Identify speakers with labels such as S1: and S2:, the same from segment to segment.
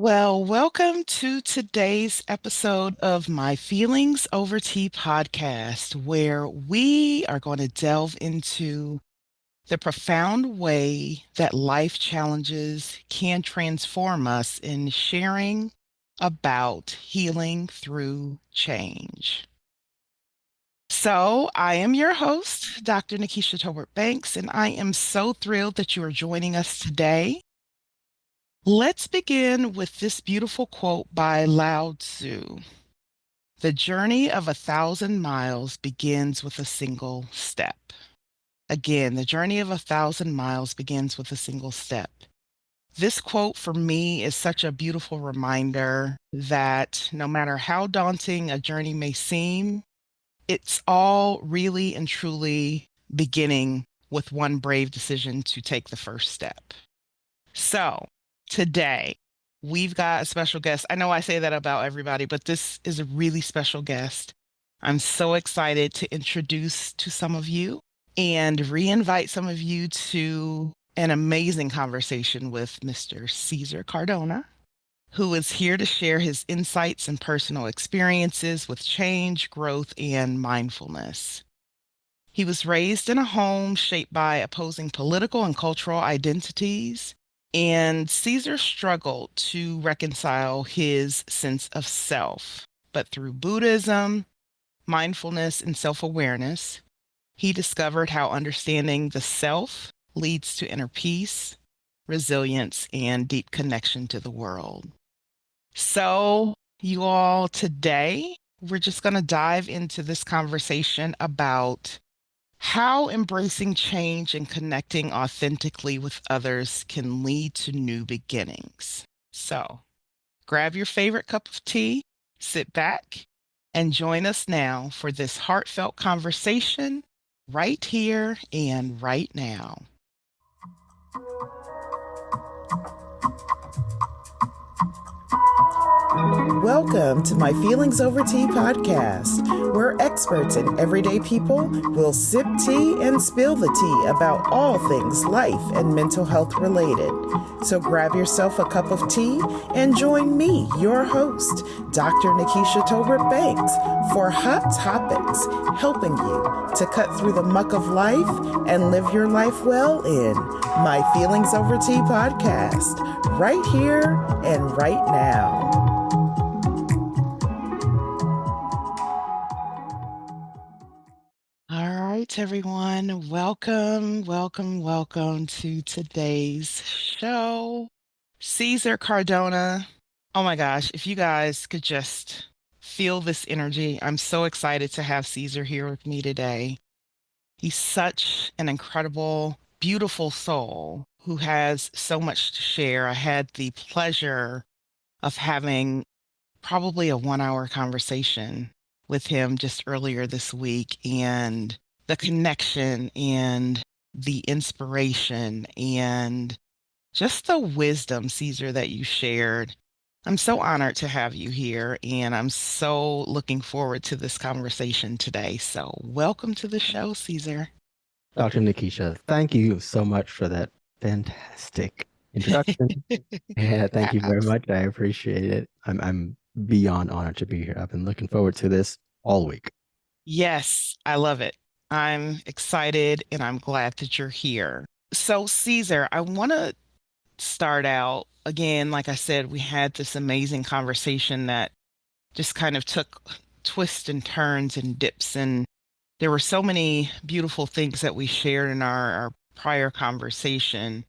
S1: Well, welcome to today's episode of My Feelings Over Tea podcast, where we are going to delve into the profound way that life challenges can transform us in sharing about healing through change. So, I am your host, Dr. Nikisha Tolbert Banks, and I am so thrilled that you are joining us today. Let's begin with this beautiful quote by Lao Tzu. The journey of 1,000 miles begins with a single step. Again, the journey of 1,000 miles begins with a single step. This quote for me is such a beautiful reminder that no matter how daunting a journey may seem, it's all really and truly beginning with one brave decision to take the first step. So today, we've got a special guest. I know I say that about everybody, but this is a really special guest. I'm so excited to introduce to some of you and re-invite some of you to an amazing conversation with Mr. Cesar Cardona, who is here to share his insights and personal experiences with change, growth, and mindfulness. He was raised in a home shaped by opposing political and cultural identities, and Caesar struggled to reconcile his sense of self. But through Buddhism, mindfulness, and self awareness, he discovered how understanding the self leads to inner peace, resilience, and deep connection to the world. So, you all, today, we're just going to dive into this conversation about how embracing change and connecting authentically with others can lead to new beginnings. So, grab your favorite cup of tea, sit back, and join us now for this heartfelt conversation right here and right now. Welcome to My Feelings Over Tea podcast, where experts and everyday people will sip tea and spill the tea about all things life and mental health related. So grab yourself a cup of tea and join me, your host, Dr. Nikisha Tolbert Banks, for hot topics, helping you to cut through the muck of life and live your life well in My Feelings Over Tea podcast, right here and right now. All right, everyone. Welcome to today's show. Cesar Cardona. Oh my gosh, if you guys could just feel this energy. I'm so excited to have Cesar here with me today. He's such an incredible, beautiful soul who has so much to share. I had the pleasure of having probably a 1 hour conversation with him just earlier this week, and the connection and the inspiration and just the wisdom, Caesar, that you shared. I'm so honored to have you here, and I'm so looking forward to this conversation today. So, welcome to the show, Caesar.
S2: Dr. Nikisha, thank you so much for that fantastic introduction. Yeah, thank you very
S1: Abs-
S2: much. I appreciate it. I'm beyond honored to be here. I've been looking forward to this all week.
S1: Yes, I love it. I'm excited and I'm glad that you're here. So, Caesar, I want to start out again. Like I said, we had this amazing conversation that just kind of took twists and turns and dips. And there were so many beautiful things that we shared in our prior conversation.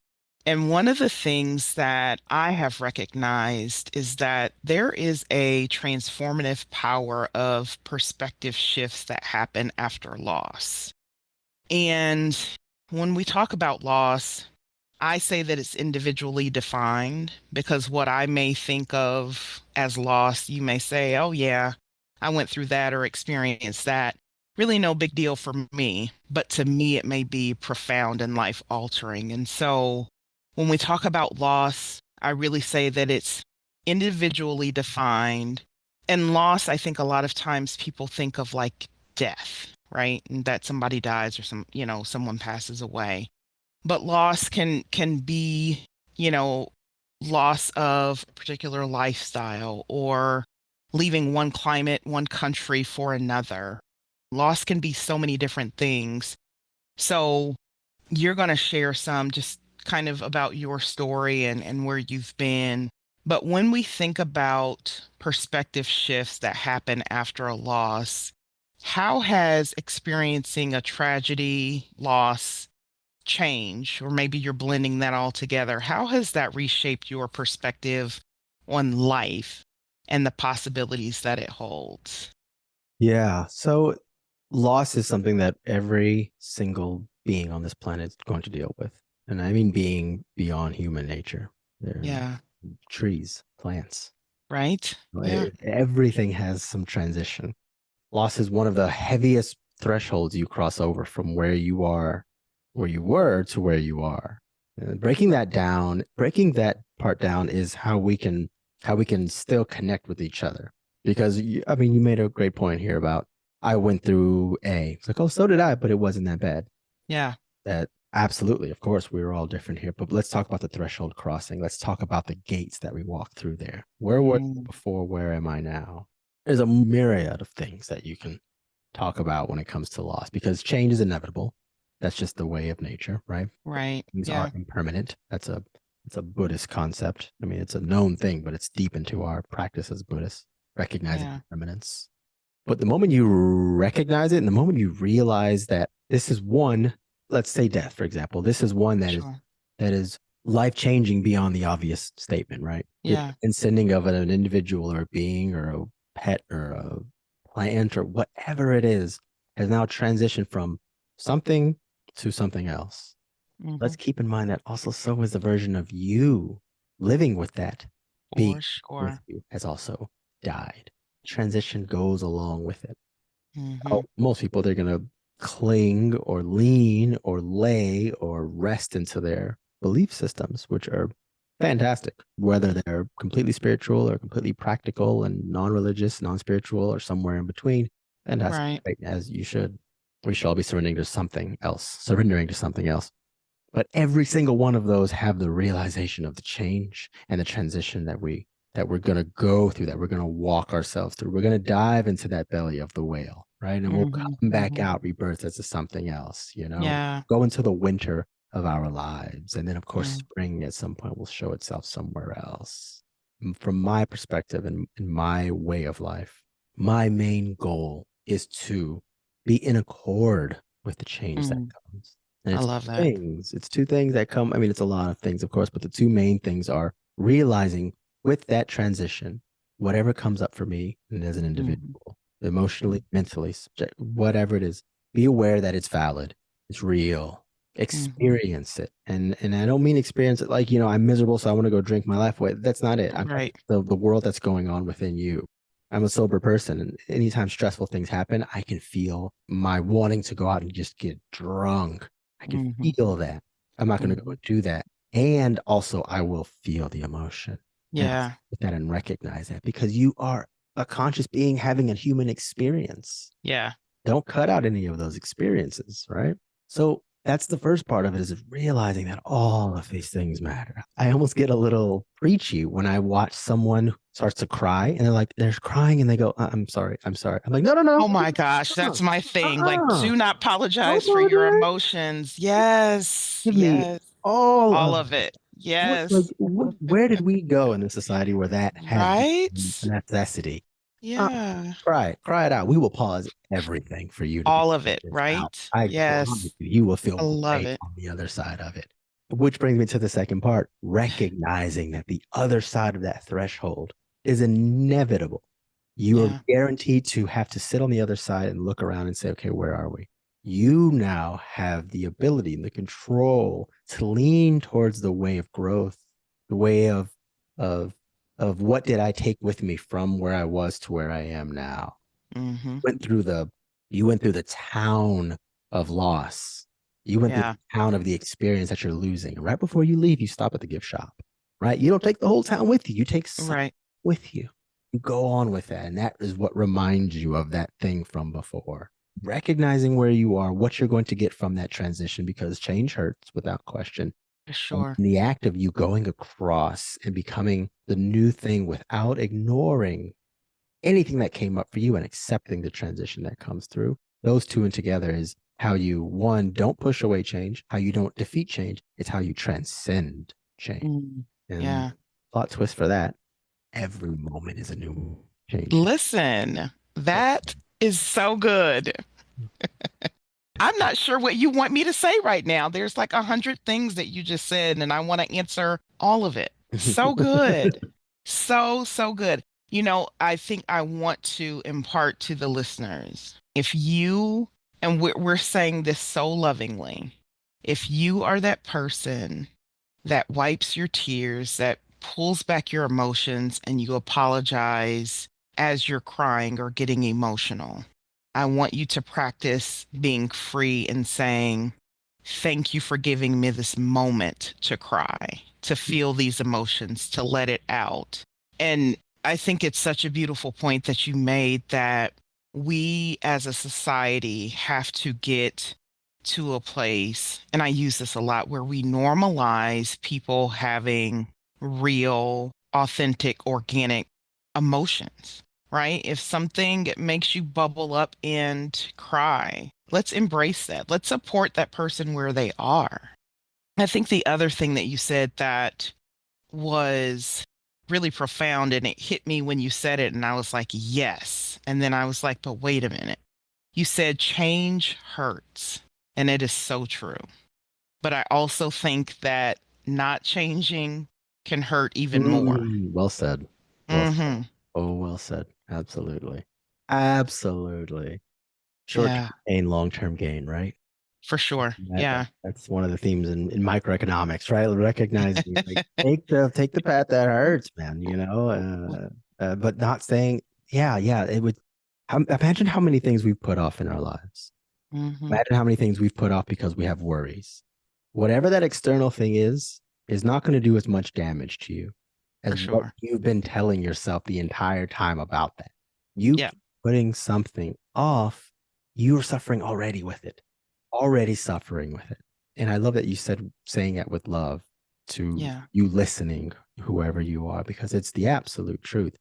S1: And one of the things that I have recognized is that there is a transformative power of perspective shifts that happen after loss. And when we talk about loss, I say that it's individually defined because what I may think of as loss, you may say, oh, yeah, I went through that or experienced that. Really no big deal for me. But to me, it may be profound and life altering. And so when we talk about loss, I really say that it's individually defined. And loss, I think a lot of times people think of like death, right? And that somebody dies or someone passes away, but loss can be, you know, loss of a particular lifestyle or leaving one climate, one country for another. Loss can be so many different things. So you're going to share some just kind of about your story and where you've been. But when we think about perspective shifts that happen after a loss, how has experiencing a tragedy, loss, change, or maybe you're blending that all together? How has that reshaped your perspective on life and the possibilities that it holds?
S2: Yeah. So loss is something that every single being on this planet is going to deal with. And I mean being beyond human nature. They're
S1: Yeah,
S2: trees, plants.
S1: right? Yeah.
S2: Everything has some transition. Loss is one of the heaviest thresholds you cross over from where you are, where you were to where you are. Breaking that down, breaking that part down is how we can still connect with each other. Because I mean, you made a great point here about I went through A. It's like, oh, so did I, but it wasn't that bad.
S1: Yeah.
S2: That absolutely, of course, we were all different here. But let's talk about the threshold crossing. Let's talk about the gates that we walked through there. Where were you
S1: Mm,
S2: before? Where am I now? There's a myriad of things that you can talk about when it comes to loss because change is inevitable. That's just the way of nature, right?
S1: right.
S2: Things are
S1: Yeah.
S2: impermanent. It's a Buddhist concept. I mean, it's a known thing, but it's deep into our practice as Buddhists, recognizing
S1: Yeah.
S2: impermanence. But the moment you recognize it and the moment you realize that this is one, let's say death, for example, this is one
S1: Sure.
S2: that is life changing beyond the obvious statement, right? The
S1: Yeah.
S2: transcending of an individual or a being or a pet or a plant or whatever it is has now transitioned from something to something else.
S1: Hmm.
S2: Let's keep in mind that also so is the version of you living with that being
S1: For
S2: with
S1: sure.
S2: you has also died. Transition goes along with it.
S1: Hmm.
S2: Oh, most people, they're going to cling or lean or lay or rest into their belief systems, which are fantastic, whether they're completely spiritual or completely practical and non-religious, non-spiritual, or somewhere in between. Fantastic,
S1: Right.
S2: right? As you should. We should all be surrendering to something else. But every single one of those have the realization of the change and the transition that we're going to go through, that we're going to walk ourselves through. We're going to dive into that belly of the whale, right? And we'll
S1: Hmm.
S2: come back
S1: Hmm.
S2: out rebirth as something else,
S1: Yeah.
S2: go into the winter of our lives. And then, of course,
S1: Mm,
S2: spring at some point will show itself somewhere else. From my perspective and in my way of life, my main goal is to be in accord with the change that
S1: mm.
S2: comes. And
S1: I love that.
S2: it's two things that come. I mean, it's a lot of things, of course, but the two main things are realizing with that transition, whatever comes up for me and as an
S1: Hmm.
S2: individual, emotionally, mentally, whatever it is, be aware that it's valid, it's real,
S1: Hmm.
S2: experience it. And I don't mean experience it like, I'm miserable, so I want to go drink my life away. That's not it. I'm talking
S1: Right.
S2: the world that's going on within you. I'm a sober person, and anytime stressful things happen, I can feel my wanting to go out and just get drunk. I can
S1: Hmm.
S2: feel that. I'm not going to go
S1: Hmm.
S2: and do that. And also, I will feel the emotion and I'll
S1: Yeah.
S2: sit that and recognize that because you are a conscious being having a human experience.
S1: Yeah.
S2: Don't cut out any of those experiences, right? So that's the first part of it is realizing that all of these things matter. I almost get a little preachy when I watch someone who starts to cry and they're crying and they go, I'm sorry, I'm sorry. I'm like, no, no, no,
S1: Oh my gosh,
S2: uh-uh,
S1: that's my thing. Like,
S2: uh-uh.
S1: do not
S2: Don't
S1: apologize for your
S2: apologize.
S1: emotions. Yes.
S2: Give me
S1: Yes.
S2: all
S1: All
S2: of
S1: of
S2: it.
S1: it. Yes.
S2: Where did we go in a society where that has become
S1: Right?
S2: a necessity? Uh,
S1: Yeah.
S2: cry it out. We will pause everything for you to be
S1: All of it,
S2: this out.
S1: right?
S2: I promise
S1: Yes.
S2: you will feel
S1: I love
S2: great
S1: it.
S2: on the other side of it. Which brings me to the second part, recognizing that the other side of that threshold is inevitable. You are
S1: Yeah.
S2: guaranteed to have to sit on the other side and look around and say, okay, where are we? You now have the ability and the control to lean towards the way of growth, the way of what did I take with me from where I was to where I am now.
S1: Hmm.
S2: Went through the you went through the town of loss. You went through
S1: Yeah.
S2: the town of the experience that you're losing. And right before you leave, you stop at the gift shop. Right? You don't take the whole town with you. You take some
S1: Right.
S2: with you. You go on with that. And that is what reminds you of that thing from before. Recognizing where you are, what you're going to get from that transition, because change hurts without question.
S1: For
S2: And
S1: sure.
S2: in the act of you going across and becoming the new thing without ignoring anything that came up for you and accepting the transition that comes through, those two and together is how you, one, don't push away change, how you don't defeat change. It's how you transcend change.
S1: Mm,
S2: And
S1: yeah.
S2: plot twist for that, every moment is a new change.
S1: Listen, that is so good. I'm not sure what you want me to say right now. There's like 100 things that you just said, and I want to answer all of it. So good. So, so good. I think I want to impart to the listeners, if you, and we're saying this so lovingly, if you are that person that wipes your tears, that pulls back your emotions, and you apologize as you're crying or getting emotional. I want you to practice being free and saying, thank you for giving me this moment to cry, to feel these emotions, to let it out. And I think it's such a beautiful point that you made, that we as a society have to get to a place, and I use this a lot, where we normalize people having real, authentic, organic emotions, right? If something makes you bubble up and cry, let's embrace that. Let's support that person where they are. I think the other thing that you said that was really profound, and it hit me when you said it, and I was like, yes. And then I was like, but wait a minute. You said change hurts, and it is so true. But I also think that not changing can hurt even more.
S2: Well said. Well said.
S1: Hmm.
S2: Oh, well said. Absolutely. Absolutely. Short-term
S1: Yeah,
S2: pain, long-term gain, right?
S1: for sure.
S2: That
S1: Yeah.
S2: that's one of the themes in microeconomics, right? Recognizing like take the path that hurts, man. But not saying, yeah, yeah. It would imagine how many things we've put off in our lives.
S1: Hmm.
S2: Imagine how many things we've put off because we have worries. Whatever that external thing is not going to do as much damage to you
S1: For
S2: as what
S1: sure.
S2: you've been telling yourself the entire time about that. You
S1: Yeah.
S2: keep putting something off, you're suffering already with it, already suffering with it. And I love that you said saying it with love to
S1: Yeah.
S2: you listening, whoever you are, because it's the absolute truth.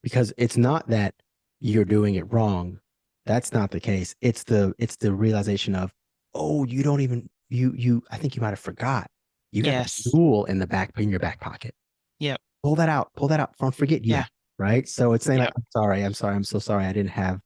S2: Because it's not that you're doing it wrong. That's not the case. It's the realization of, oh, you don't even you I think you might have forgot. You got that
S1: Yes.
S2: jewel in your back pocket.
S1: Yep.
S2: Pull that out. Pull that out. Don't forget
S1: Yeah.
S2: yet. Right. So it's saying like,
S1: Yep.
S2: I'm so sorry. I didn't have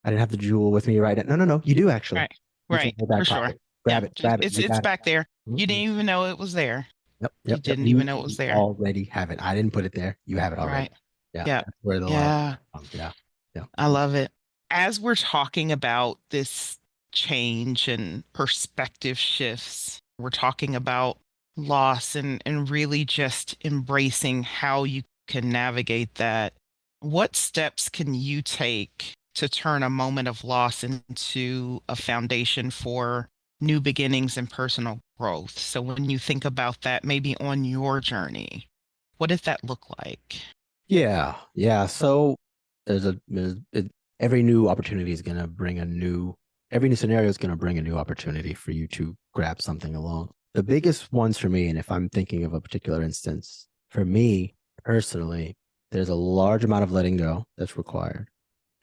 S2: the jewel with me right now. No, no, no. You do actually.
S1: Right.
S2: It's in
S1: Right.
S2: your
S1: For
S2: back
S1: sure.
S2: pocket.
S1: Yeah.
S2: Grab it.
S1: Just
S2: Grab it.
S1: it's
S2: You
S1: it's
S2: got it.
S1: back there. You
S2: Mhm.
S1: didn't even know it was there.
S2: Yep.
S1: You
S2: Yep. Yep.
S1: didn't even
S2: You
S1: know it was there.
S2: already have it. I didn't put it there. You have it already.
S1: Right.
S2: Yeah.
S1: Yep.
S2: That's where the love
S1: Yeah.
S2: comes. Yeah. Yeah.
S1: I love it. As we're talking about this change and perspective shifts, we're talking about loss and really just embracing how you can navigate that. What steps can you take to turn a moment of loss into a foundation for new beginnings and personal growth? So when you think about that, maybe on your journey, what does that look like?
S2: Yeah, yeah. So every new opportunity is going to bring every new scenario is going to bring a new opportunity for you to grab something along. The biggest ones for me, and if I'm thinking of a particular instance, for me personally, there's a large amount of letting go that's required.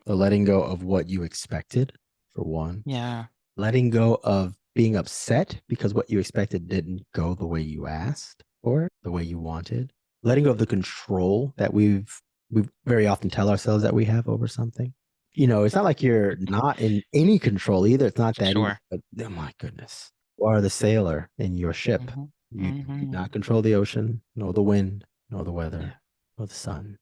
S2: The letting go of what you expected, for one,
S1: Yeah.
S2: letting go of being upset because what you expected didn't go the way you asked or the way you wanted, letting go of the control that we very often tell ourselves that we have over something. It's not like you're not in any control either. It's not
S1: For
S2: that either.
S1: sure.
S2: But oh my goodness, you are the sailor in your ship.
S1: Hmm.
S2: You do
S1: Hmm.
S2: not control the ocean, nor the wind, nor the
S1: Yeah.
S2: weather, nor the sun,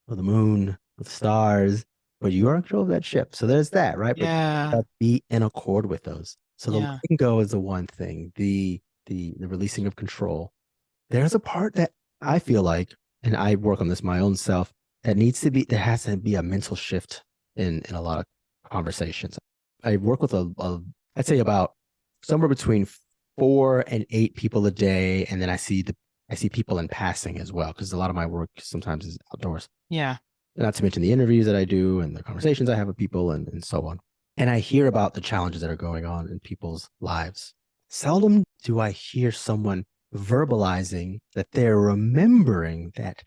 S2: nor the moon, nor the stars, but you are in control of that ship. So there's that, right? But
S1: Yeah.
S2: be in accord with those. So the
S1: Yeah.
S2: letting go is the one thing. The releasing of control. There's a part that I feel like, and I work on this my own self, there has to be a mental shift in a lot of conversations. I work with I'd say about somewhere between 4 and 8 people a day, and then I see people in passing as well because a lot of my work sometimes is outdoors.
S1: Yeah.
S2: Not to mention the interviews that I do and the conversations I have with people and so on. And I hear about the challenges that are going on in people's lives. Seldom do I hear someone verbalizing that they're remembering that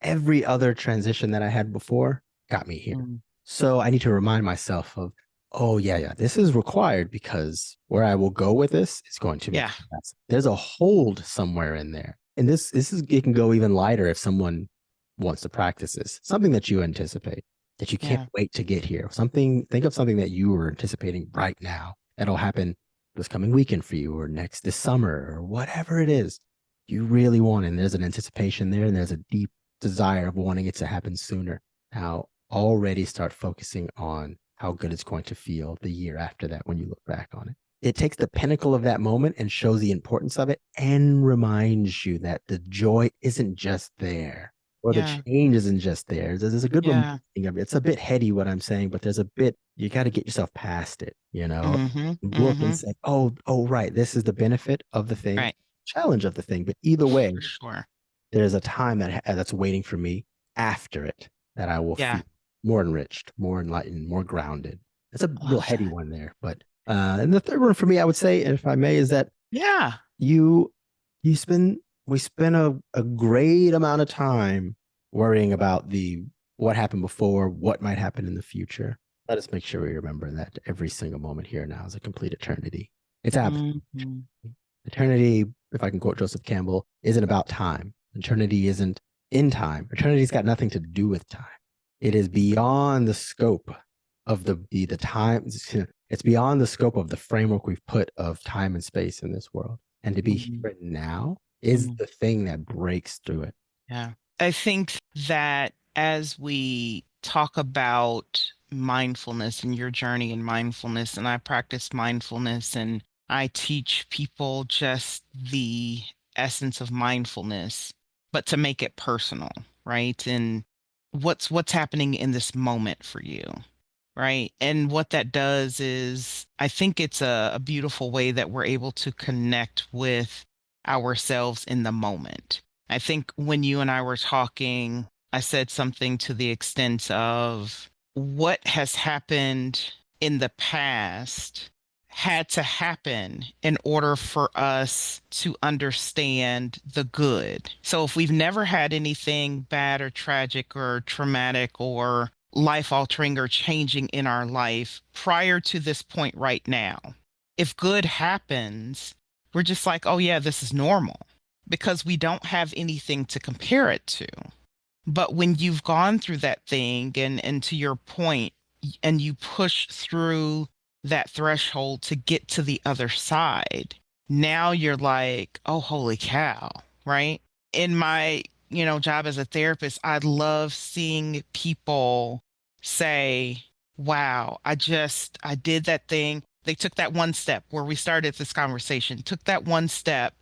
S2: every other transition that I had before got me here.
S1: Mm.
S2: So I need to remind myself of, oh, yeah, yeah, this is required because where I will go with this is going to make
S1: Yeah.
S2: sense. There's a hold somewhere in there. And this is, it can go even lighter if someone wants to practice this, something that you anticipate that you can't
S1: Yeah.
S2: wait to get here. Something, think of something that you were anticipating right now that'll happen this coming weekend for you or next this summer or whatever it is you really want. And there's an anticipation there and there's a deep desire of wanting it to happen sooner. Now, already start focusing on how good it's going to feel the year after that when you look back on it. It takes the pinnacle of that moment and shows the importance of it and reminds you that the joy isn't just there or the
S1: Yeah.
S2: change isn't just there. There's a good reminding
S1: Yeah.
S2: of it. It's a bit heady what I'm saying, but there's a bit, you got to get yourself past it,
S1: Mm-hmm.
S2: look and
S1: Mm-hmm.
S2: say, oh, right, this is the benefit of the thing,
S1: Right.
S2: challenge of the thing. But either way,
S1: For sure.
S2: there's a time that's waiting for me after it that I will
S1: Yeah.
S2: feel more enriched, more enlightened, more grounded. It's a real
S1: Love
S2: heady
S1: that.
S2: one there. But and the third one for me, I would say, if I may, is that
S1: Yeah.
S2: you you spend we spend a great amount of time worrying about the what happened before, what might happen in the future. Let us make sure we remember that every single moment here now is a complete eternity. It's absent.
S1: Mm-hmm.
S2: Eternity, if I can quote Joseph Campbell, isn't about time. Eternity isn't in time. Eternity's got nothing to do with time. It is beyond the scope of the time. It's beyond the scope of the framework we've put of time and space in this world. And to be
S1: Mm-hmm.
S2: here now is the thing that breaks through it.
S1: Yeah. I think that as we talk about mindfulness and your journey in mindfulness, and I practice mindfulness and I teach people just the essence of mindfulness, but to make it personal, right? And what's happening in this moment for you, right? And what that does is, I think it's a beautiful way that we're able to connect with ourselves in the moment. I think when you and I were talking, I said something to the extent of what has happened in the past had to happen in order for us to understand the good. So if we've never had anything bad or tragic or traumatic or life altering or changing in our life prior to this point right now, if good happens, we're just like, oh, yeah, this is normal because we don't have anything to compare it to. But when you've gone through that thing and to your point, and you push through that threshold to get to the other side, now you're like, oh, holy cow, right? In my, job as a therapist, I love seeing people say, wow, I did that thing. They took that one step where we started this conversation, took that one step,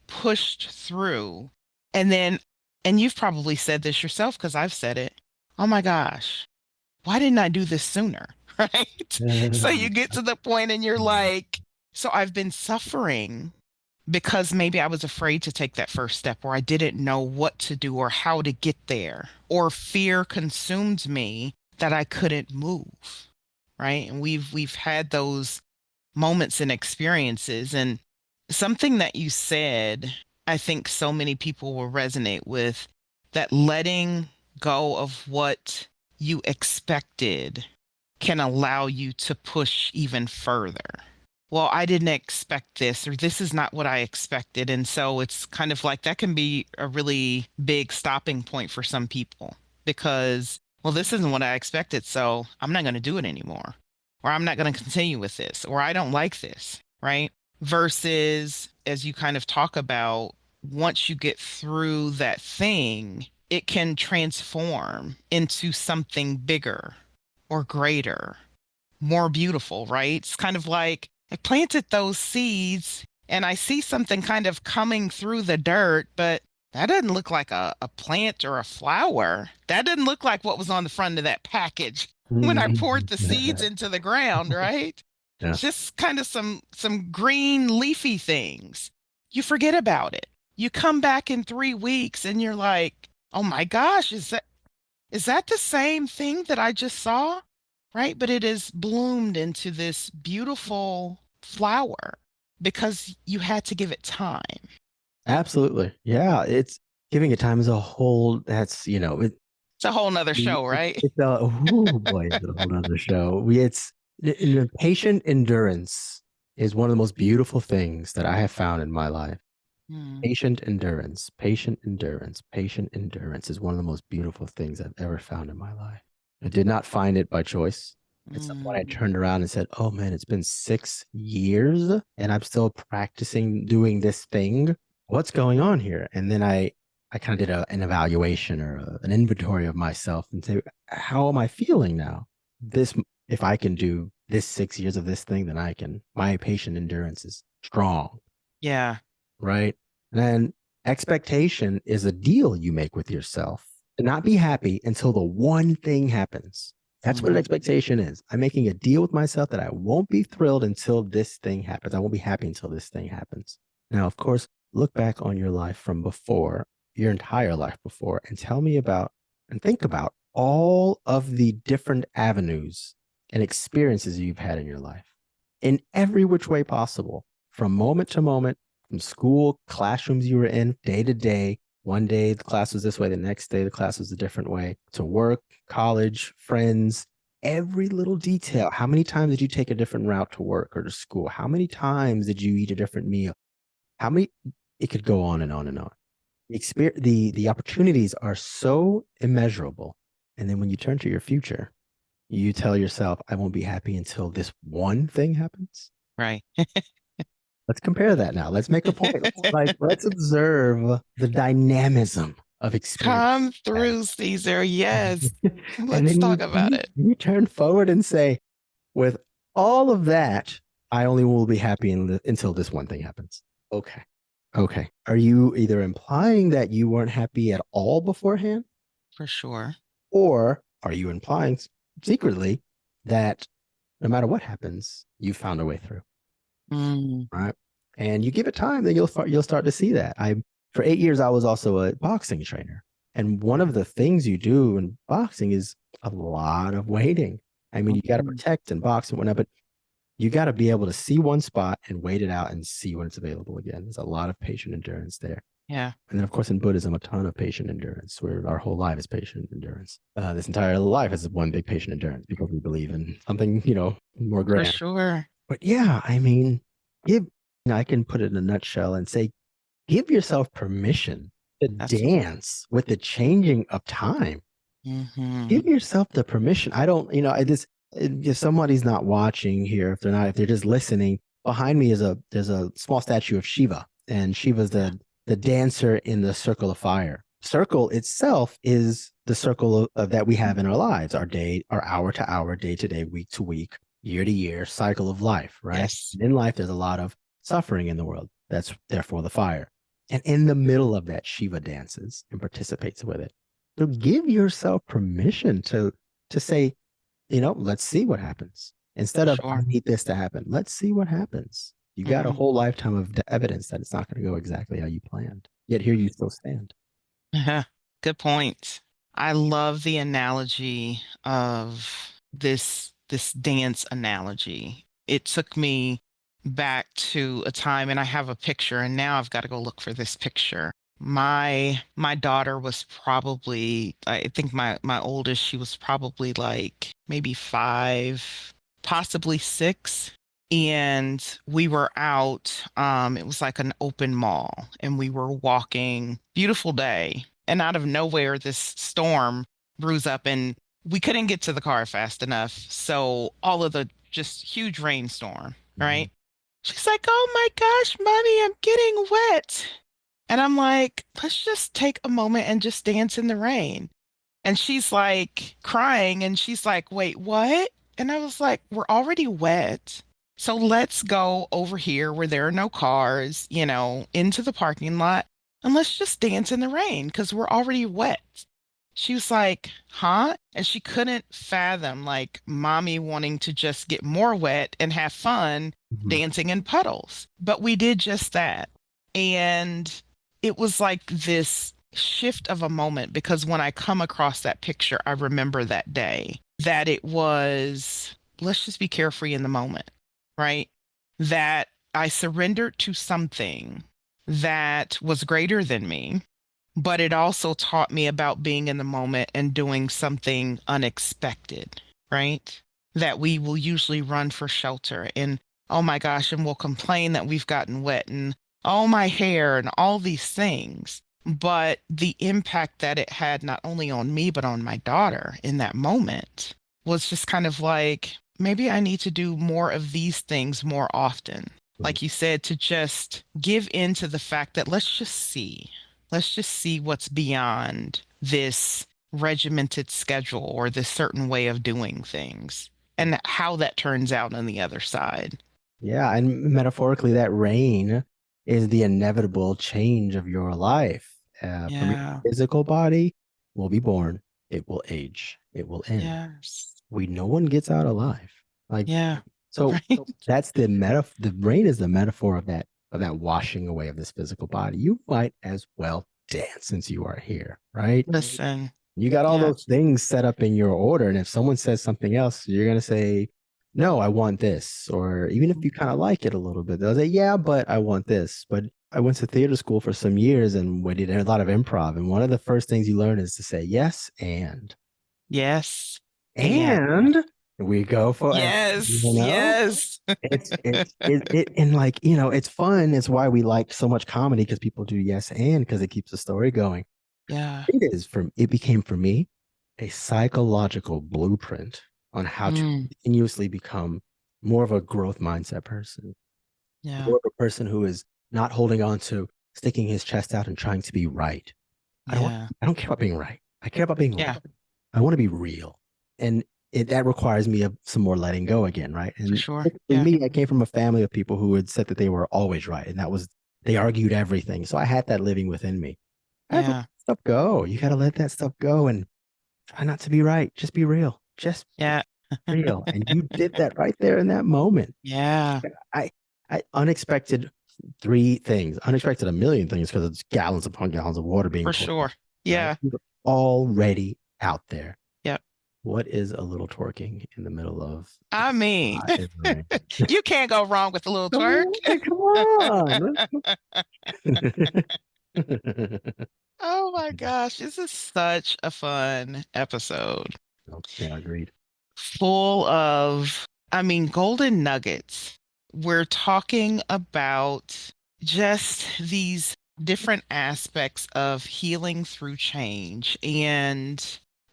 S1: pushed through, and then and you've probably said this yourself because I've said it. Oh my gosh, why didn't I do this sooner? Right? So you get to the point and you're like, so I've been suffering because maybe I was afraid to take that first step or I didn't know what to do or how to get there, or fear consumed me that I couldn't move. Right? And we've had those moments and experiences. And something that you said, I think so many people will resonate with, that letting go of what you expected can allow you to push even further. Well, I didn't expect this, or this is not what I expected. And so it's kind of like that can be a really big stopping point for some people because, well, this isn't what I expected. So I'm not going to do it anymore, or I'm not going to continue with this, or I don't like this. Right. Versus, as you kind of talk about, once you get through that thing, it can transform into something bigger or greater, more beautiful, right? It's kind of like I planted those seeds and I see something kind of coming through the dirt, but that doesn't look like a plant or a flower. That doesn't look like what was on the front of that package when I poured the seeds into the ground, right?
S2: Yeah.
S1: Just kind of some green leafy things. You forget about it. You come back in 3 weeks and you're like, oh my gosh, is that the same thing that I just saw? Right? But it is bloomed into this beautiful flower because you had to give it time.
S2: Absolutely. Yeah. It's giving it time as a whole. That's,
S1: It's a whole nother show, right?
S2: it's a, oh boy, it's a whole other show. Patient endurance is one of the most beautiful things that I have found in my life.
S1: Mm,
S2: Patient endurance, patient endurance, patient endurance is one of the most beautiful things I've ever found in my life. I did not find it by choice. At some point, I
S1: mm,
S2: turned around and said, "Oh man, it's been 6 years and I'm still practicing doing this thing. What's going on here?" And then I kind of did an evaluation or an inventory of myself and say, "How am I feeling now? This, if I can do this 6 years of this thing, then I can. My patient endurance is strong,
S1: yeah.
S2: right?" And then expectation is a deal you make with yourself to not be happy until the one thing happens. That's what an
S1: Mm,
S2: expectation is. I'm making a deal with myself that I won't be thrilled until this thing happens. I won't be happy until this thing happens. Now, of course, look back on your life from before, your entire life before, and tell me about and think about all of the different avenues and experiences you've had in your life in every which way possible, from moment to moment, from school, classrooms you were in, day to day. One day the class was this way, the next day the class was a different way, to work, college, friends, every little detail. How many times did you take a different route to work or to school? How many times did you eat a different meal? How many? It could go on and on and on. The opportunities are so immeasurable. And then when you turn to your future, you tell yourself, I won't be happy until this one thing happens.
S1: right.
S2: Let's compare that now. Let's make a point. Let's observe the dynamism of experience.
S1: Come through, Caesar. Yes.
S2: And
S1: Let's
S2: then
S1: talk about it.
S2: you turn forward and say, with all of that, I only will be happy until this one thing happens. Okay. Okay. Are you either implying that you weren't happy at all beforehand,
S1: For sure.
S2: or are you implying secretly that no matter what happens, you found a way through?
S1: Mm,
S2: Right? And you give it time, then you'll start to see that. I For 8 years I was also a boxing trainer, and one of the things you do in boxing is a lot of waiting. I mean, you got to
S1: mm,
S2: protect and box and whatnot, but you got to be able to see one spot and wait it out and see when it's available again. There's a lot of patient endurance there.
S1: yeah.
S2: And then, of course, in Buddhism, a ton of patient endurance, where our whole life is patient endurance. This entire life is one big patient endurance because we believe in something, more
S1: For
S2: grand.
S1: sure.
S2: But yeah, I mean, give, I can put it in a nutshell and say, give yourself permission to
S1: That's
S2: dance with the changing of time.
S1: mm-hmm.
S2: Give yourself the permission. I don't, if somebody's not watching here, if they're just listening, behind me there's a small statue of Shiva, and Shiva's
S1: Yeah.
S2: the dancer in the circle of fire. Circle itself is the circle that we have in our lives, our day, our hour to hour, day to day, week to week, year to year cycle of life, right?
S1: Yes.
S2: And in life, there's a lot of suffering in the world. That's therefore the fire. And in the middle of that, Shiva dances and participates with it. So give yourself permission to say, let's see what happens.
S1: For
S2: Instead of I
S1: sure.
S2: need this to happen, let's see what happens. You got a
S1: Mm-hmm.
S2: whole lifetime of evidence that it's not going to go exactly how you planned. Yet here you still stand.
S1: Good point. I love the analogy of this dance analogy. It took me back to a time, and I have a picture, and now I've got to go look for this picture. My daughter was probably, I think my oldest, she was probably like maybe 5, possibly 6. And we were out, it was like an open mall, and we were walking, beautiful day. And out of nowhere, this storm brews up, and we couldn't get to the car fast enough. So all of the just huge rainstorm,
S2: Mhm.
S1: right? She's like, "Oh my gosh, mommy, I'm getting wet." And I'm like, let's just take a moment and just dance in the rain. And she's like crying, and she's like, "Wait, what?" And I was like, "We're already wet. So let's go over here where there are no cars, into the parking lot, and let's just dance in the rain because we're already wet." She was like, "Huh?" And she couldn't fathom like mommy wanting to just get more wet and have fun
S2: Mhm.
S1: dancing in puddles. But we did just that. And it was like this shift of a moment because when I come across that picture, I remember that day that it was, let's just be carefree in the moment, right? That I surrendered to something that was greater than me, but it also taught me about being in the moment and doing something unexpected, right? That we will usually run for shelter and, oh my gosh, and we'll complain that we've gotten wet and, oh, my hair and all these things. But the impact that it had not only on me, but on my daughter in that moment was just kind of like, maybe I need to do more of these things more often. Like you said, to just give in to the fact that let's just see what's beyond this regimented schedule or this certain way of doing things and how that turns out on the other side.
S2: Yeah, and metaphorically, that rain is the inevitable change of your life. From your
S1: Yeah.
S2: physical body will be born, it will age, it will end.
S1: Yes.
S2: No one gets out alive. Like,
S1: Yeah.
S2: so
S1: Right.
S2: that's the metaphor. The rain is the metaphor of that washing away of this physical body. You might as well dance since you are here, right?
S1: Listen.
S2: You got all
S1: Yeah.
S2: those things set up in your order. And if someone says something else, you're going to say, no, I want this. Or even if you kind of like it a little bit, they'll say, yeah, but I want this. But I went to theater school for some years and we did a lot of improv. And one of the first things you learn is to say yes
S1: Yes. And
S2: and we go for it.
S1: yes. Yes.
S2: And like, it's fun. It's why we like so much comedy because people do yes and because it keeps the story going.
S1: Yeah.
S2: It became for me a psychological blueprint on how to
S1: Mm.
S2: continuously become more of a growth mindset person,
S1: Yeah.
S2: more of a person who is not holding on to sticking his chest out and trying to be right.
S1: Yeah.
S2: I don't care about being right. I care about being real.
S1: Yeah.
S2: I want to be real. And that requires me of some more letting go again, right?
S1: For
S2: And
S1: sure.
S2: for
S1: Yeah.
S2: me, I came from a family of people who had said that they were always right. And that was, they argued everything. So I had that living within me. I had to let
S1: Yeah.
S2: stuff go. You got to let that stuff go and try not to be right. Just be real. Just
S1: Yeah.
S2: real. And you did that right there in that moment.
S1: Yeah.
S2: I, I unexpected three things, unexpected a million things because it's gallons upon gallons of water being
S1: For
S2: poured,
S1: sure.
S2: right?
S1: Yeah.
S2: You're already out there.
S1: Yeah.
S2: What is a little twerking in the middle of
S1: I mean,
S2: in the rain?
S1: you can't go wrong with a little
S2: Come
S1: twerk.
S2: on, come on.
S1: Oh my gosh, this is such a fun episode.
S2: Oh, yeah, agreed.
S1: Full of, I mean, golden nuggets. We're talking about just these different aspects of healing through change. And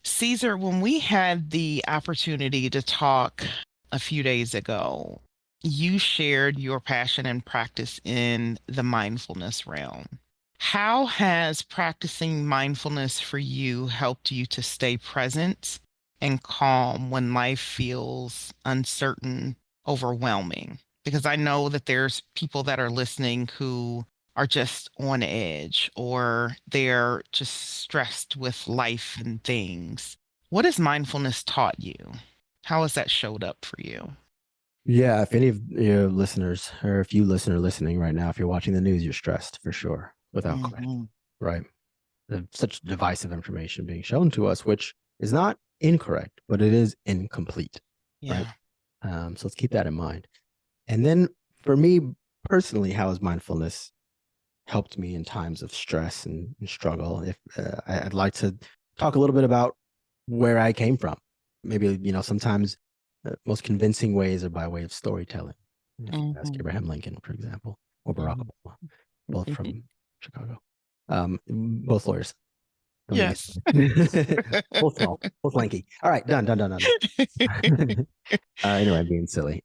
S1: Caesar, when we had the opportunity to talk a few days ago, you shared your passion and practice in the mindfulness realm. How has practicing mindfulness for you helped you to stay present and calm when life feels uncertain, overwhelming? Because I know that there's people that are listening who are just on edge or they're just stressed with life and things. What has mindfulness taught you? How has that showed up for you?
S2: Yeah, if any of your listeners or if you listener listening right now, if you're watching the news, you're stressed for sure, without question,
S1: Hmm.
S2: right? Such divisive information being shown to us, which is not incorrect, but it is incomplete, right?
S1: Yeah.
S2: So let's keep that in mind. And then for me personally, how has mindfulness helped me in times of stress and struggle? If I'd like to talk a little bit about where I came from, maybe sometimes most convincing ways are by way of storytelling. If you ask
S1: Hmm.
S2: Abraham Lincoln, for example, or Barack
S1: Hmm.
S2: Obama, both from Chicago, both lawyers. Don't get me
S1: Yes.
S2: started. Both tall, both lanky. All right, done, done, done, done. Anyway, I'm being silly.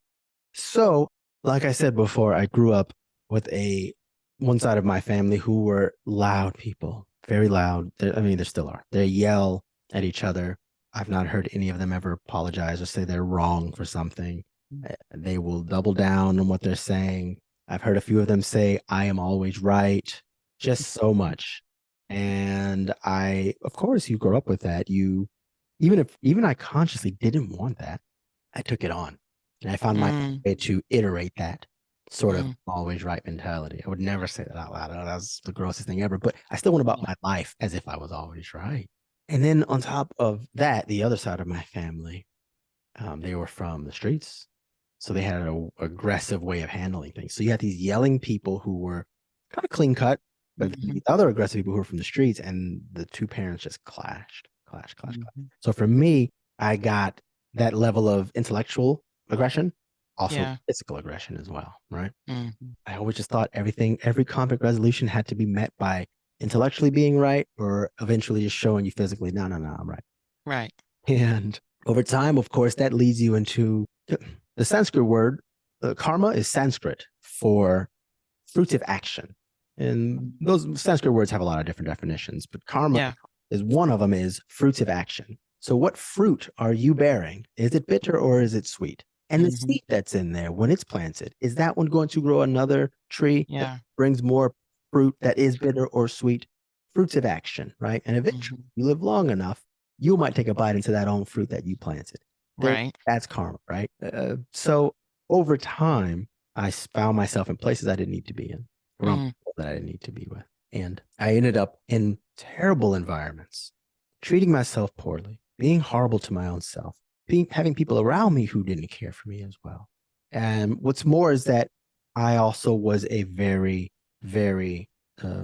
S2: So, like I said before, I grew up with one side of my family who were loud people, very loud. I mean, there still are. They yell at each other. I've not heard any of them ever apologize or say they're wrong for something. They will double down on what they're saying. I've heard a few of them say, I am always right, just so much. And of course, you grow up with that. Even I consciously didn't want that, I took it on. And I found my
S1: Mm,
S2: way to iterate that sort of
S1: mm,
S2: always right mentality. I would never say that out loud. Oh, that was the grossest thing ever. But I still went about
S1: yeah.
S2: my life as if I was always right. And then on top of that, the other side of my family, they were from the streets. So they had an aggressive way of handling things. So you had these yelling people who were kind of clean cut, but
S1: Mhm.
S2: the other aggressive people who were from the streets, and the two parents just clashed.
S1: Mhm.
S2: So for me, I got that level of intellectual aggression, also
S1: Yeah.
S2: physical aggression as well, right?
S1: Mhm.
S2: I always just thought every conflict resolution had to be met by intellectually being right or eventually just showing you physically, no, no, no, I'm right.
S1: Right.
S2: And over time, of course, that leads you into the Sanskrit word. Karma is Sanskrit for fruitive action. And those Sanskrit words have a lot of different definitions, but karma
S1: Yeah.
S2: is one of them is fruitive action. So what fruit are you bearing? Is it bitter or is it sweet? And the
S1: Mhm.
S2: seed that's in there when it's planted, is that one going to grow another tree that
S1: Yeah.
S2: brings more fruit that is bitter or sweet? Fruitive action, right? And eventually,
S1: Mhm.
S2: you live long enough, you might take a bite into that own fruit that you planted.
S1: Right.
S2: That's karma, right? So over time, I found myself in places I didn't need to be in, around
S1: Mm.
S2: people that I didn't need to be with. And I ended up in terrible environments, treating myself poorly, being horrible to my own self, having people around me who didn't care for me as well. And what's more is that I also was a very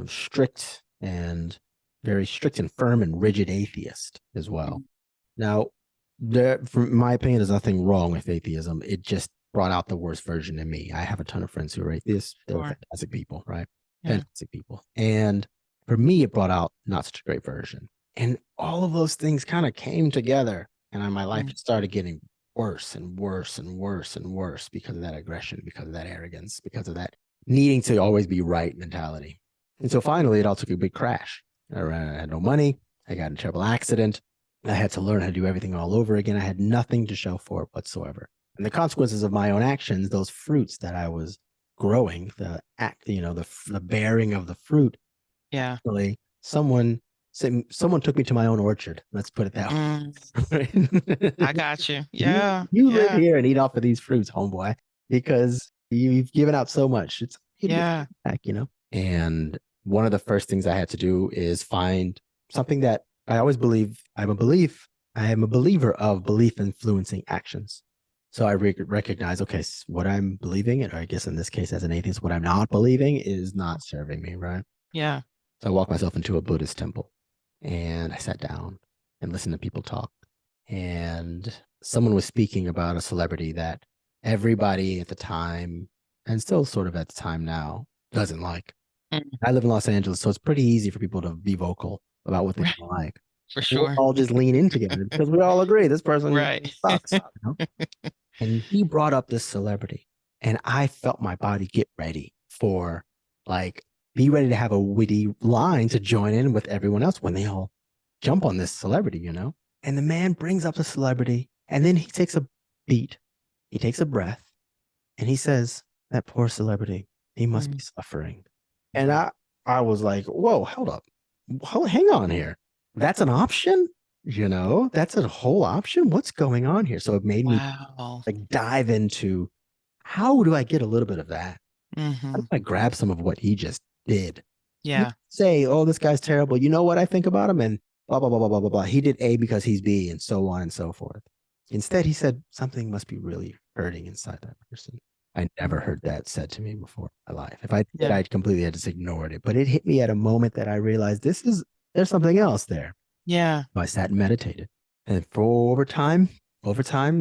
S2: strict and very strict and firm and rigid atheist as well.
S1: Mhm.
S2: Now, from my opinion, there's nothing wrong with atheism. It just brought out the worst version in me. I have a ton of friends who are atheists. They're
S1: Sure.
S2: fantastic people, right?
S1: Yeah.
S2: Fantastic people. And for me, it brought out not such a great version. And all of those things kind of came together. And my life
S1: Mm.
S2: just started getting worse and worse and worse and worse because of that aggression, because of that arrogance, because of that needing to always be right mentality. And so finally, it all took a big crash. I had no money. I got in a terrible accident. I had to learn how to do everything all over again. I had nothing to show for it whatsoever. And the consequences of my own actions, those fruits that I was growing, the act, the bearing of the fruit,
S1: Yeah.
S2: actually, someone took me to my own orchard. Let's put it that
S1: Mm.
S2: way.
S1: I got you.
S2: you
S1: Yeah.
S2: you live
S1: Yeah.
S2: here and eat off of these fruits, homeboy, because you've given out so much. It's you get
S1: Yeah.
S2: back. And one of the first things I had to do is find something that I always believe. I am a believer of belief influencing actions. So I recognize, okay, what I'm believing, or I guess in this case, as an atheist, what I'm not believing is not serving me, right?
S1: Yeah.
S2: So I walked myself into a Buddhist temple and I sat down and listened to people talk. And someone was speaking about a celebrity that everybody at the time, and still sort of at the time now, doesn't like.
S1: Mm.
S2: I live in Los Angeles, so it's pretty easy for people to be vocal about what they
S1: Right.
S2: don't like.
S1: For
S2: And we'll
S1: sure.
S2: all just lean in together because we all agree this person
S1: Right.
S2: sucks. And he brought up this celebrity, and I felt my body get ready for like be ready to have a witty line to join in with everyone else when they all jump on this celebrity. And the man brings up the celebrity, and then he takes a beat, he takes a breath, and he says, "That poor celebrity, he must be
S1: Mm.
S2: suffering." And I was like, "Whoa, hold up, hang on here. That's an option." That's a whole option. What's going on here? So it made me
S1: Wow.
S2: like dive into how do I get a little bit of that? How do
S1: Hmm.
S2: I grab some of what he just did? You
S1: Yeah.
S2: say, oh, this guy's terrible. You know what I think about him? And blah, blah, blah, blah, blah, blah, blah. He did A because he's B and so on and so forth. Instead, he said something must be really hurting inside that person. I never heard that said to me before in my life. If I did,
S1: Yeah.
S2: I completely had just ignored it. But it hit me at a moment that I realized there's something else there.
S1: Yeah.
S2: So I sat and meditated. And for over time,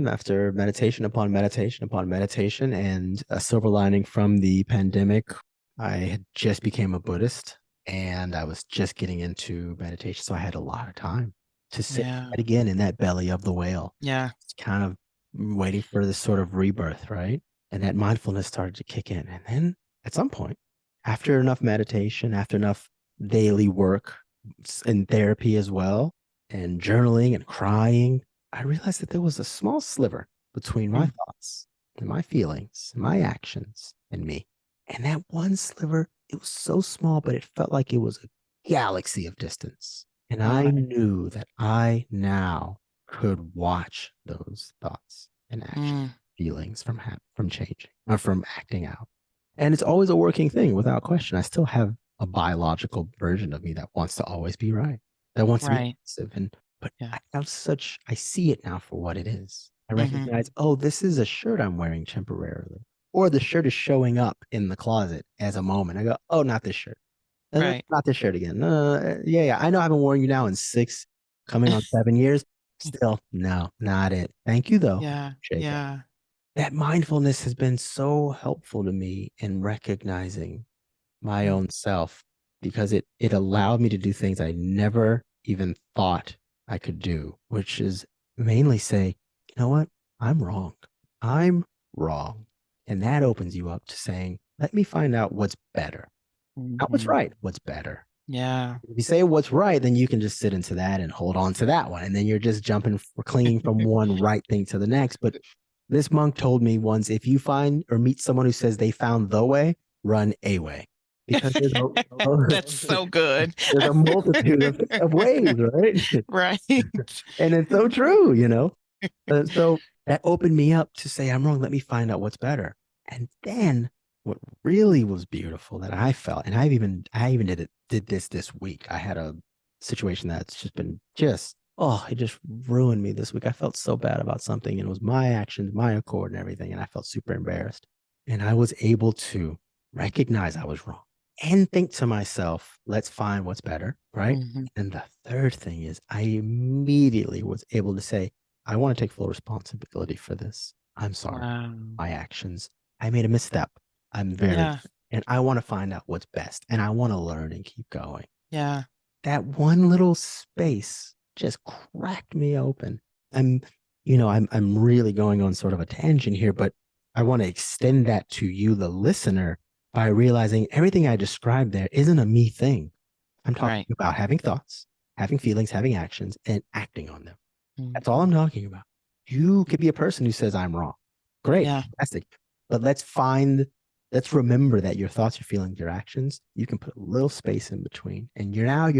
S2: after meditation upon meditation upon meditation, and a silver lining from the pandemic, I had just became a Buddhist and I was just getting into meditation. So I had a lot of time to sit
S1: Yeah.
S2: again in that belly of the whale,
S1: Yeah.
S2: just kind of waiting for this sort of rebirth, right? And that mindfulness started to kick in. And then at some point, after enough meditation, after enough daily work in therapy as well, and journaling and crying, I realized that there was a small sliver between my
S1: Mm.
S2: thoughts and my feelings, and my actions and me. And that one sliver, it was so small, but it felt like it was a galaxy of distance. And I
S1: Mm.
S2: knew that I now could watch those thoughts and actions,
S1: Mm.
S2: feelings from changing or from acting out. And it's always a working thing without question. I still have a biological version of me that wants to always be right, that wants to be
S1: Right.
S2: passive. But
S1: Yeah.
S2: I see it now for what it is. I
S1: Hmm.
S2: recognize, oh, this is a shirt I'm wearing temporarily, or the shirt is showing up in the closet as a moment. I go, oh, not this shirt.
S1: Right.
S2: Not this shirt again. Yeah, yeah. I know I haven't worn you now in 6, coming on 7 years. Still, no, not it. Thank you, though.
S1: Yeah.
S2: Appreciate that.
S1: Yeah.
S2: That mindfulness has been so helpful to me in recognizing my
S1: Mm,
S2: own self because it allowed me to do things I never even thought I could do, which is mainly say, you know what? I'm wrong. I'm wrong. And that opens you up to saying, let me find out what's better. Not what's
S1: mhm.
S2: right, what's better.
S1: Yeah.
S2: If you say what's right, then you can just sit into that and hold on to that one. And then you're just jumping, clinging from one right thing to the next. But this monk told me once, if you find or meet someone who says they found the way, run a way. Because
S1: That's so good.
S2: there's a multitude of ways, right?
S1: Right.
S2: And it's so true, you know? So that opened me up to say, I'm wrong. Let me find out what's better. And then what really was beautiful that I felt, and I even did this week. I had a situation that's just been oh, it just ruined me this week. I felt so bad about something, and it was my actions, my accord, and everything. And I felt super embarrassed. And I was able to recognize I was wrong and think to myself, let's find what's better, right?
S1: Mhm.
S2: And the third thing is I immediately was able to say, I want to take full responsibility for this. I'm sorry.
S1: Wow.
S2: My actions. I made a misstep. I'm very,
S1: Yeah.
S2: and I want to find out what's best and I want to learn and keep going.
S1: Yeah.
S2: That one little space just cracked me open. I'm, I'm really going on sort of a tangent here, but I want to extend that to you, the listener, by realizing everything I described there isn't a me thing. I'm talking
S1: Right.
S2: about having thoughts, having feelings, having actions, and acting on them. That's all
S1: Mhm.
S2: I'm talking about. You could be a person who says I'm wrong. Great,
S1: Yeah.
S2: fantastic. But let's remember that your thoughts, your feelings, your actions, you can put a little space in between. And you're not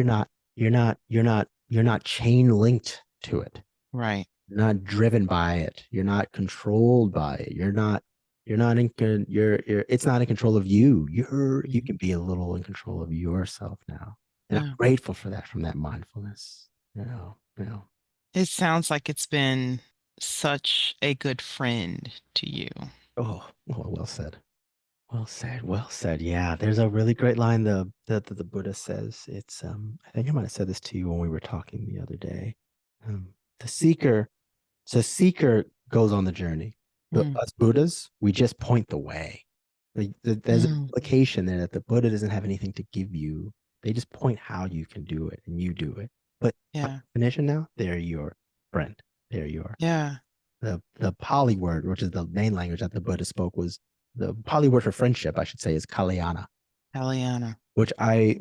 S2: chain linked to it.
S1: Right.
S2: You're not driven by it. You're not controlled by it. You're not in you're it's not in control of you. You
S1: Mhm.
S2: can be a little in control of yourself now. And I'm
S1: Yeah.
S2: grateful for that from that mindfulness. You know.
S1: It sounds like it's been such a good friend to you.
S2: Oh, well said. Well said. Well said. Yeah, there's a really great line the Buddha says. It's I think I might have said this to you when we were talking the other day. The seeker, seeker goes on the journey. But
S1: Mm.
S2: us Buddhas, we just point the way. There's an
S1: Mm.
S2: implication there that the Buddha doesn't have anything to give you. They just point how you can do it, and you do it. But by
S1: Yeah.
S2: definition now, they're your friend. They're your
S1: Yeah.
S2: the Pali word, which is the main language that the Buddha spoke, was the Pali word for friendship, I should say, is Kalyana,
S1: Eliana.
S2: which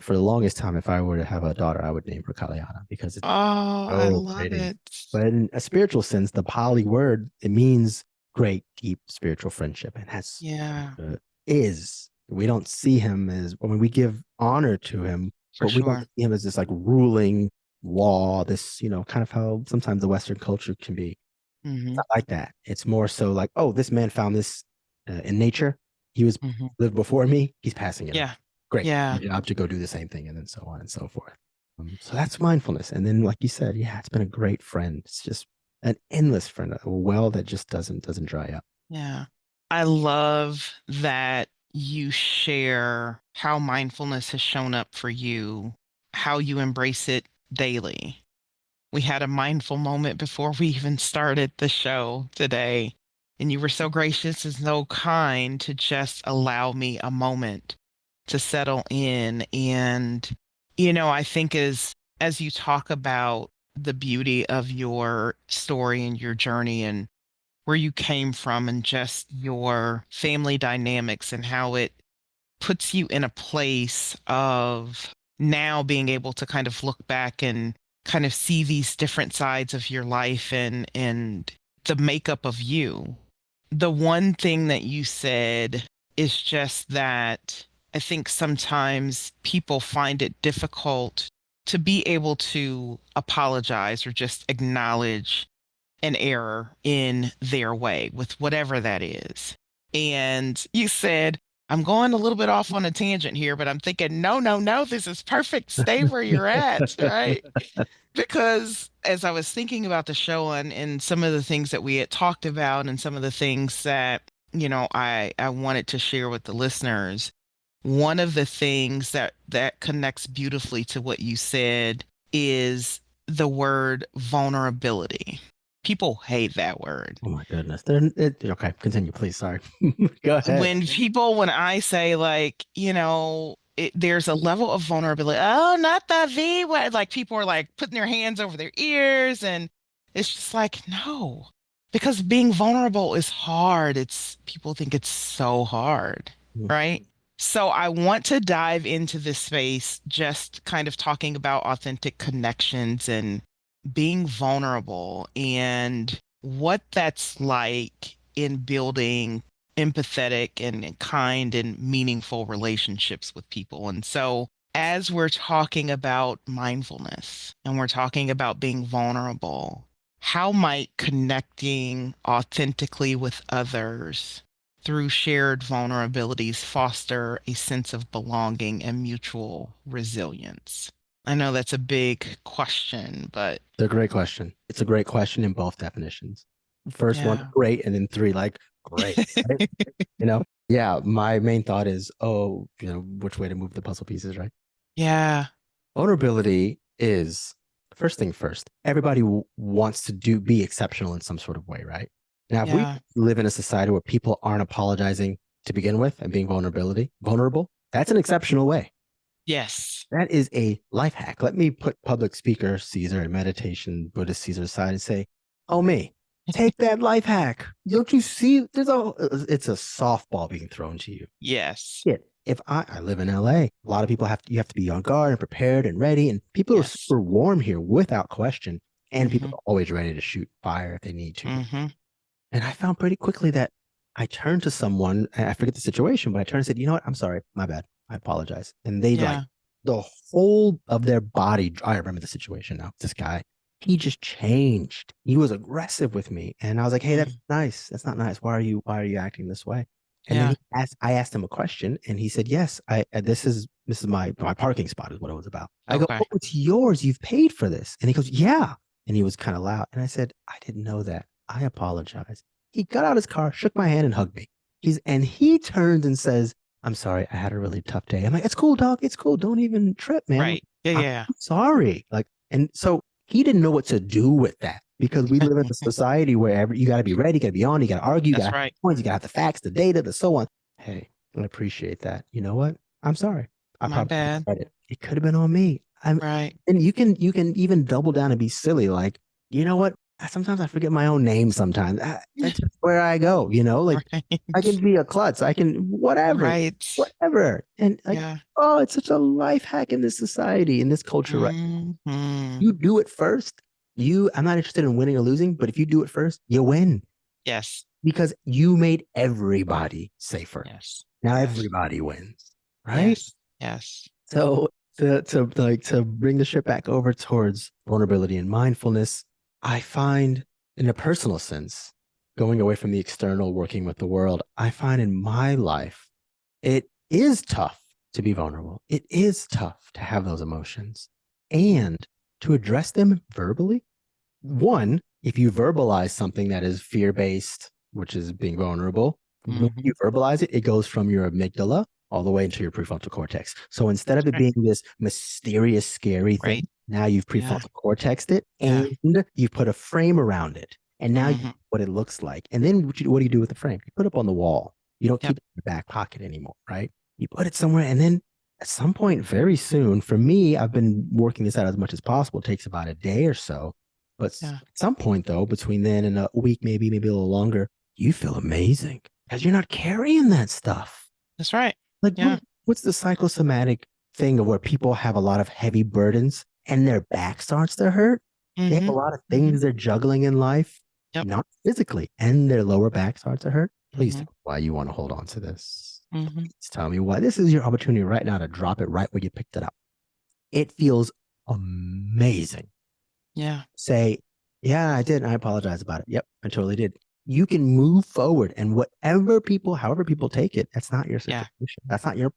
S2: for the longest time, if I were to have a daughter, I would name her Kalyana because it's
S1: Oh, I
S2: so
S1: love
S2: pretty.
S1: it.
S2: But in a spiritual sense, the Pali word, it means great, deep spiritual friendship. And that's
S1: Yeah,
S2: is. We don't see him as, I mean, we give honor to him,
S1: for
S2: but we don't
S1: sure.
S2: see him as this like ruling law, this, kind of how sometimes the Western culture can be. It's
S1: Hmm.
S2: not like that. It's more so like, oh, this man found this in nature. He was
S1: Hmm.
S2: lived before me. He's passing it on.
S1: Yeah.
S2: Great.
S1: Yeah.
S2: My job to go do the same thing, and then so on and so forth. So that's mindfulness. And then, like you said, yeah, it's been a great friend. It's just an endless friend, a well that just doesn't dry up.
S1: Yeah. I love that you share how mindfulness has shown up for you, how you embrace it daily. We had a mindful moment before we even started the show today, and you were so gracious and so kind to just allow me a moment to settle in. And, I think as you talk about the beauty of your story and your journey and where you came from and just your family dynamics and how it puts you in a place of now being able to kind of look back and kind of see these different sides of your life and the makeup of you. The one thing that you said is just that I think sometimes people find it difficult to be able to apologize or just acknowledge an error in their way with whatever that is. And you said, I'm going a little bit off on a tangent here, but I'm thinking, no, no, no, this is perfect. Stay where you're at, right? Because as I was thinking about the show and some of the things that we had talked about and some of the things that I wanted to share with the listeners. One of the things that connects beautifully to what you said is the word vulnerability. People hate that word.
S2: Oh my goodness. Okay, continue, please. Sorry. Go ahead.
S1: When I say like, there's a level of vulnerability. Oh, not the V word. Like people are like putting their hands over their ears, and it's just like, no, because being vulnerable is hard. People think it's so hard, right? So I want to dive into this space, just kind of talking about authentic connections and being vulnerable and what that's like in building empathetic and kind and meaningful relationships with people. And so, as we're talking about mindfulness and we're talking about being vulnerable, how might connecting authentically with others through shared vulnerabilities foster a sense of belonging and mutual resilience? I know that's a big question, but
S2: It's a great question. It's a great question in both definitions. First one,
S1: yeah.
S2: great, and then three, like, great. Right? Yeah, my main thought is, oh, which way to move the puzzle pieces, right?
S1: Yeah,
S2: Vulnerability is first thing first. Everybody wants to be exceptional in some sort of way, right? Now, if we
S1: yeah,
S2: live in a society where people aren't apologizing to begin with and being vulnerable, that's an exceptional way.
S1: yes.
S2: That is a life hack. Let me put public speaker Caesar and meditation Buddhist Caesar aside and say, oh, me, take that life hack. Don't you see? It's a softball being thrown to you.
S1: Yes.
S2: Shit. If I live in LA, a lot of people you have to be on guard and prepared and ready. And people are
S1: Yes.
S2: super warm here without question. And people
S1: Mm-hmm.
S2: are always ready to shoot fire if they need to.
S1: Mm-hmm.
S2: And I found pretty quickly that I turned to someone, I forget the situation, but I turned and said, you know what? I'm sorry. My bad. I apologize. And they like
S1: Yeah.
S2: the whole of their body. I remember the situation now. This guy, he just changed. He was aggressive with me. And I was like, hey, that's
S1: Mm.
S2: nice. That's not nice. Why are you acting this way? And then
S1: Yeah.
S2: I asked him a question and he said, yes, this is my parking spot is what it was about. I go,
S1: Okay.
S2: oh, it's yours. You've paid for this. And he goes, yeah. And he was kind of loud. And I said, I didn't know that. I apologize. He got out of his car, shook my hand, and hugged me. He turns and says, I'm sorry, I had a really tough day. I'm like, it's cool, dog. It's cool. Don't even trip, man.
S1: Right. Yeah.
S2: I'm
S1: Yeah.
S2: sorry. Like, and so he didn't know what to do with that because we live in a society where you got to be ready, you got to be on, you got to argue, you got to
S1: That's
S2: have
S1: right.
S2: points, you got to have the facts, the data, the so on. Hey, I appreciate that. You know what? I'm sorry. I
S1: My
S2: probably
S1: bad.
S2: read it. It could have been on me.
S1: Right.
S2: And you can even double down and be silly. Like, you know what? Sometimes I forget my own name sometimes. That's just where I go, like I
S1: Right.
S2: can be a klutz. I can whatever,
S1: Right.
S2: whatever. And like,
S1: Yeah.
S2: oh, it's such a life hack in this society, in this culture, right?
S1: Hmm.
S2: You do it first. I'm not interested in winning or losing, but if you do it first, you win
S1: Yes.
S2: because you made everybody safer.
S1: Yes.
S2: Now
S1: Yes.
S2: everybody wins, right?
S1: Yes. Yes.
S2: So to bring the ship back over towards vulnerability and mindfulness, I find in a personal sense, going away from the external, working with the world, I find in my life, it is tough to be vulnerable. It is tough to have those emotions and to address them verbally. One, if you verbalize something that is fear based, which is being vulnerable, when
S1: Mm-hmm.
S2: you verbalize it, it goes from your amygdala all the way into your prefrontal cortex. So instead of it
S1: Right.
S2: being this mysterious, scary thing,
S1: Right.
S2: now you've
S1: Yeah.
S2: prefrontal cortexed it
S1: Yeah.
S2: and you've put a frame around it. And now you know
S1: Mm-hmm.
S2: what it looks like. And then what do you do with the frame? You put it up on the wall. You don't keep
S1: Yep.
S2: it in your back pocket anymore, right? You put it somewhere. And then at some point, very soon, for me, I've been working this out as much as possible. It takes about a day or so, but
S1: Yeah.
S2: at some point, though, between then and a week, maybe a little longer, you feel amazing because you're not carrying that stuff.
S1: That's right.
S2: Like,
S1: Yeah.
S2: what's the psychosomatic thing of where people have a lot of heavy burdens and their back starts to hurt? They have a
S1: Mm-hmm.
S2: lot of
S1: Mm-hmm.
S2: things they're juggling in life,
S1: Yep.
S2: not physically, and their lower back starts to hurt. Please tell
S1: Mm-hmm.
S2: me why you want to hold on to this.
S1: Mm-hmm.
S2: Please tell me why. This is your opportunity right now to drop it right where you picked it up. It feels amazing.
S1: Yeah.
S2: Say, yeah, I did. I apologize about it. Yep, I totally did. You can move forward and however people take it, that's not your
S1: Yeah.
S2: situation. That's not your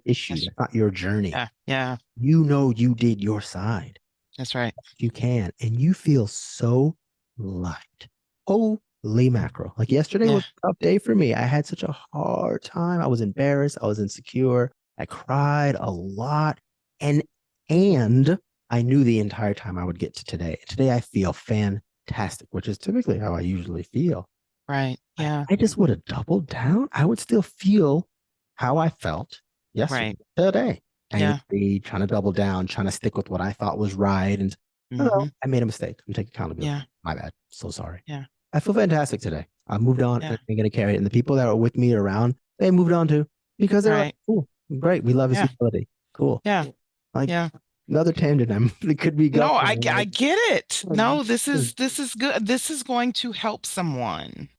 S2: issue.
S1: That's
S2: That's not your journey.
S1: yeah. Yeah.
S2: You know you did your side.
S1: That's right.
S2: You can. And you feel so light. Oh mackerel. Like yesterday
S1: Yeah.
S2: was a tough day for me. I had such a hard time. I was embarrassed. I was insecure. I cried a lot. And and I knew the entire time I would get to today. Today I feel fantastic, which is typically how I usually feel.
S1: Right. Yeah.
S2: I just would have doubled down. I would still feel how I felt yesterday,
S1: Right.
S2: today.
S1: Yeah.
S2: Angry, trying to double down, trying to stick with what I thought was right. And I don't know,
S1: Hmm.
S2: I made a mistake. I'm taking accountability.
S1: Yeah.
S2: My bad. So sorry.
S1: Yeah.
S2: I feel fantastic today. I moved on and
S1: Yeah.
S2: I'm going to carry it. And the people that were with me around, they moved on too because they're like,
S1: Right.
S2: cool, great. We love his
S1: Yeah.
S2: humility. Cool.
S1: Yeah.
S2: Like
S1: Yeah.
S2: another tangent I'm it could be going.
S1: No, I
S2: Like,
S1: get it. No,
S2: you
S1: this is good. This is going to help someone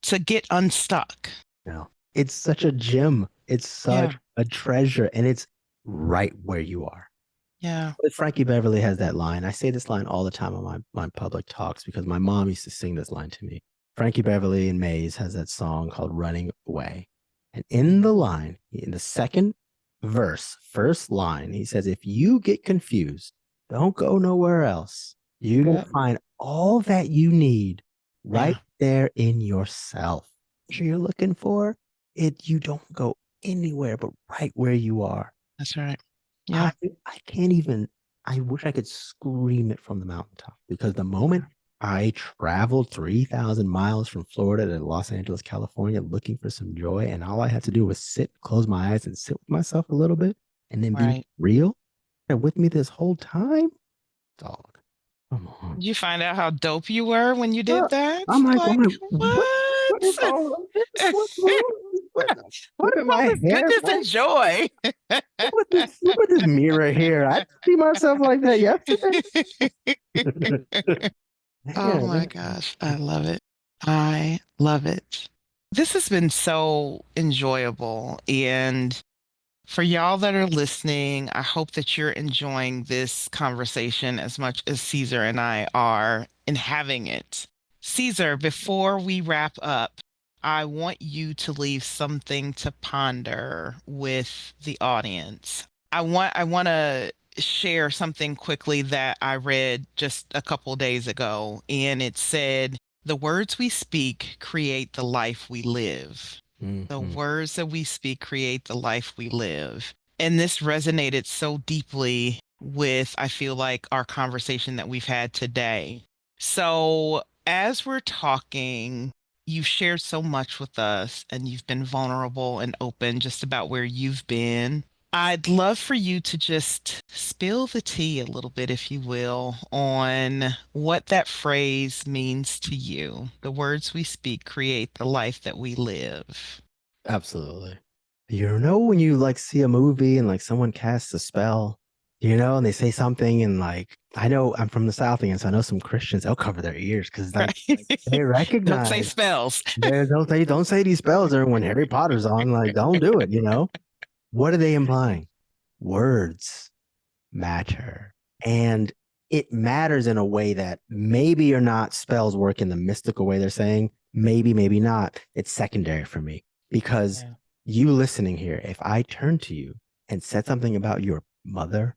S1: to get unstuck.
S2: know, it's such a gem. It's such
S1: Yeah.
S2: a treasure. And it's right where you are.
S1: Yeah.
S2: But Frankie Beverly has that line. I say this line all the time on my public talks because my mom used to sing this line to me. Frankie Beverly and Mays has that song called Running Away. And in the line, in the second verse, first line, he says, if you get confused, don't go nowhere else. You're going to find all that you need right
S1: Yeah.
S2: there in yourself. What you're looking for, you don't go anywhere but right where you are.
S1: That's right.
S2: I
S1: Yeah.
S2: I can't even I wish I could scream it from the mountaintop because the moment I traveled 3,000 miles from Florida to Los Angeles, California, looking for some joy, and all I had to do was sit, close my eyes, and sit with myself a little bit, and then be
S1: Right.
S2: real. And with me this whole time, dog. Come on.
S1: You find out how dope you were when you did that?
S2: I'm
S1: Like,
S2: like, what is
S1: what?
S2: all of this? What,
S1: What
S2: what
S1: is
S2: am
S1: all
S2: I
S1: this
S2: hair?
S1: goodness and joy?
S2: Look at this mirror here. I see myself like that yesterday.
S1: Oh my
S2: Man,
S1: gosh, I love it. I love it. This has been so enjoyable. And for y'all that are listening, I hope that you're enjoying this conversation as much as Caesar and I are in having it. Caesar, before we wrap up, I want you to leave something to ponder with the audience. I want to share something quickly that I read just a couple days ago, and it said, "The words we speak create the life we live." The
S2: Mhm.
S1: words that we speak create the life we live. And this resonated so deeply with, I feel like, our conversation that we've had today. So, as we're talking, you've shared so much with us and you've been vulnerable and open just about where you've been. I'd love for you to just spill the tea a little bit, if you will, on what that phrase means to you. The words we speak create the life that we live.
S2: Absolutely. You know when you like see a movie and like someone casts a spell, and they say something and like I know I'm from the South again, so I know some Christians they'll cover their ears because like
S1: Right?
S2: they
S1: Don't say
S2: recognize
S1: spells.
S2: don't say these spells or when Harry Potter's on, like don't do it. What are they implying? Words matter. And it matters in a way that maybe or not spells work in the mystical way they're saying. Maybe, maybe not. It's secondary for me because
S1: Yeah.
S2: you listening here, if I turn to you and said something about your mother,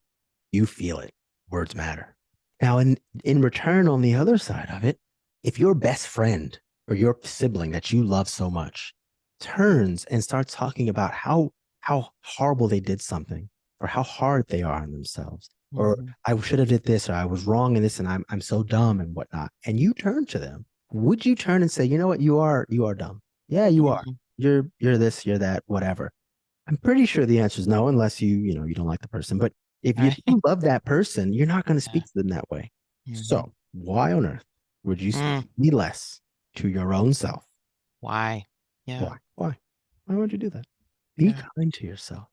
S2: you feel it. Words matter. Now, in return, on the other side of it, if your best friend or your sibling that you love so much turns and starts talking about how horrible they did something or how hard they are on themselves, or
S1: Hmm.
S2: I should have did this, or I was wrong in this, and I'm so dumb and whatnot, and you turn to them, would you turn and say, you know what, you are dumb? Yeah, you are.
S1: Hmm.
S2: You're this, you're that, whatever. I'm pretty sure the answer is no, unless you don't like the person. But if you
S1: Right?
S2: do love that person, you're not going to
S1: Yeah.
S2: speak to them that way.
S1: Hmm.
S2: So why on earth would you speak
S1: Mm.
S2: any less to your own self?
S1: Why? Yeah.
S2: Why? Why would you do that? Be
S1: Yeah.
S2: kind to yourself.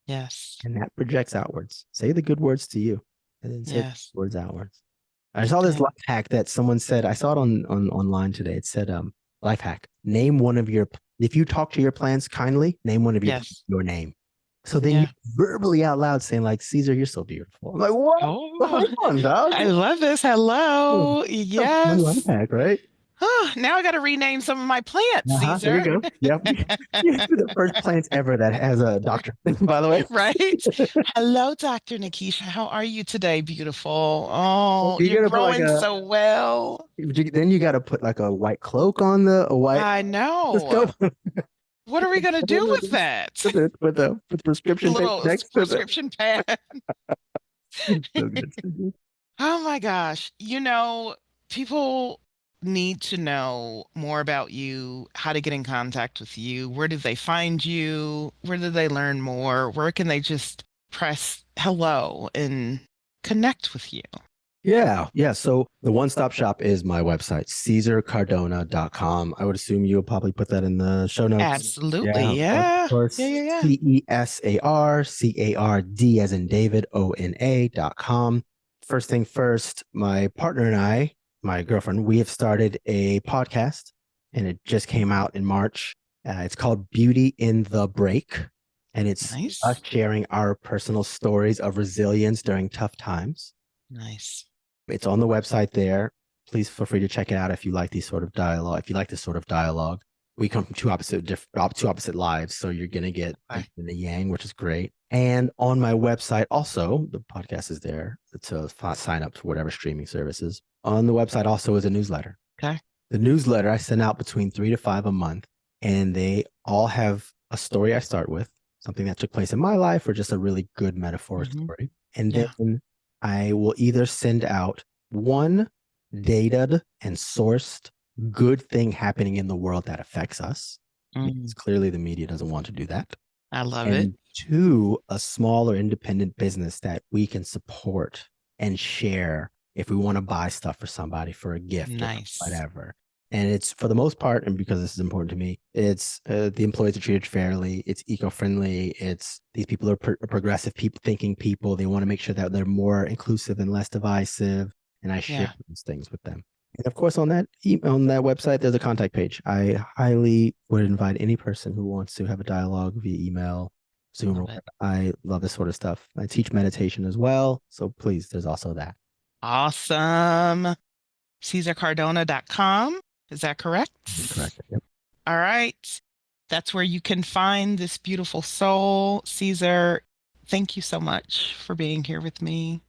S1: Yes.
S2: And that projects outwards. Say the good words to you and then say the
S1: Yes.
S2: words outwards. I saw this
S1: Yeah.
S2: life hack that someone said. I saw it on online today. It said, life hack. Name one of your if you talk to your plants kindly, name one of
S1: Yes.
S2: your name. So then you
S1: Yeah.
S2: verbally out loud saying, like, Caesar, you're so beautiful. I'm like, what? Come
S1: Oh,
S2: on, dog.
S1: I love this. Hello.
S2: Fun life
S1: Yes.
S2: hack, right?
S1: Oh, now I got to rename some of my plants,
S2: Uh-huh. There you
S1: Caesar.
S2: go. Yep. You're the first plants ever that has a doctor, by the way.
S1: Right? Hello, Dr. Nikisha. How are you today, beautiful? Oh,
S2: You're
S1: you're
S2: gonna put like
S1: growing
S2: a
S1: so well.
S2: then you got to put like a white cloak on the a white
S1: I know.
S2: stethoscope
S1: What are we going to do with that?
S2: with the
S1: The
S2: prescription tape
S1: little
S2: next to the.
S1: prescription pad.
S2: So good. So good.
S1: Oh my gosh. People need to know more about you, how to get in contact with you. Where do they find you? Where do they learn more? Where can they just press hello and connect with you?
S2: Yeah, yeah. So the one-stop shop is my website, CesarCardona.com. I would assume you'll probably put that in the show notes.
S1: Absolutely.
S2: Yeah, of
S1: Yeah. Yeah,
S2: course.
S1: yeah, yeah.
S2: CesarCard, as in David, ONA.com. First thing first, my partner and I, my girlfriend, we have started a podcast and it just came out in March. It's called Beauty in the Break. And it's us
S1: Nice.
S2: sharing our personal stories of resilience during tough times.
S1: Nice.
S2: It's on the website there. Please feel free to check it out if you like these sort of dialogue. If you like this sort of dialogue, we come from two opposite lives, so you're gonna get a
S1: Okay.
S2: yin and a yang, which is great. And on my website, also the podcast is there to sign up to whatever streaming services. On the website, also is a newsletter.
S1: Okay.
S2: The newsletter I send out between 3 to 5 a month, and they all have a story I start with, something that took place in my life, or just a really good metaphor
S1: Hmm.
S2: story. And
S1: Yeah.
S2: then I will either send out one dated and sourced good thing happening in the world that affects us, because
S1: Mm,
S2: clearly the media doesn't want to do that.
S1: I love it.
S2: And two, a small or independent business that we can support and share if we want to buy stuff for somebody for a gift or
S1: Nice.
S2: whatever. And it's for the most part, and because this is important to me, it's the employees are treated fairly. It's eco-friendly. It's these people are progressive people, thinking people. They want to make sure that they're more inclusive and less divisive. And I share
S1: Yeah.
S2: those things with them. And of course, on that website, there's a contact page. I highly would invite any person who wants to have a dialogue via email, Zoom, or
S1: Love it.
S2: whatever. I love this sort of stuff. I teach meditation as well, so please, there's also that.
S1: Awesome. CesarCardona.com. Is that
S2: That's
S1: correct?
S2: correct. Yep.
S1: All right. That's where you can find this beautiful soul. Caesar, thank you so much for being here with me,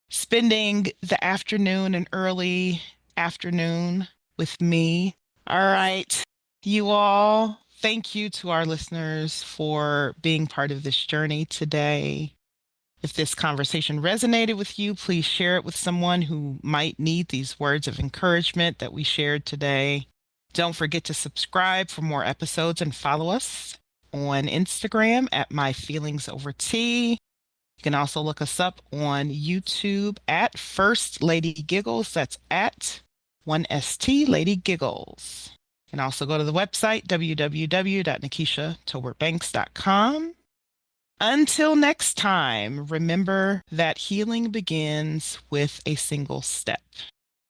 S1: spending the afternoon and early afternoon with me. All right. You all, thank you to our listeners for being part of this journey today. If this conversation resonated with you, please share it with someone who might need these words of encouragement that we shared today. Don't forget to subscribe for more episodes and follow us on Instagram at My Feelings Over Tea. You can also look us up on YouTube at First Lady Giggles. That's at 1ST Lady Giggles. You can also go to the website www.nikishatolbertbanks.com. Until next time, remember that healing begins with a single step.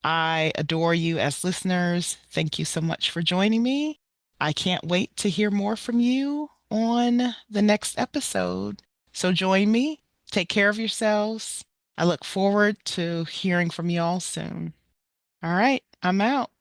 S1: I adore you as listeners. Thank you so much for joining me. I can't wait to hear more from you on the next episode. So join me. Take care of yourselves. I look forward to hearing from you all soon. All right, I'm out.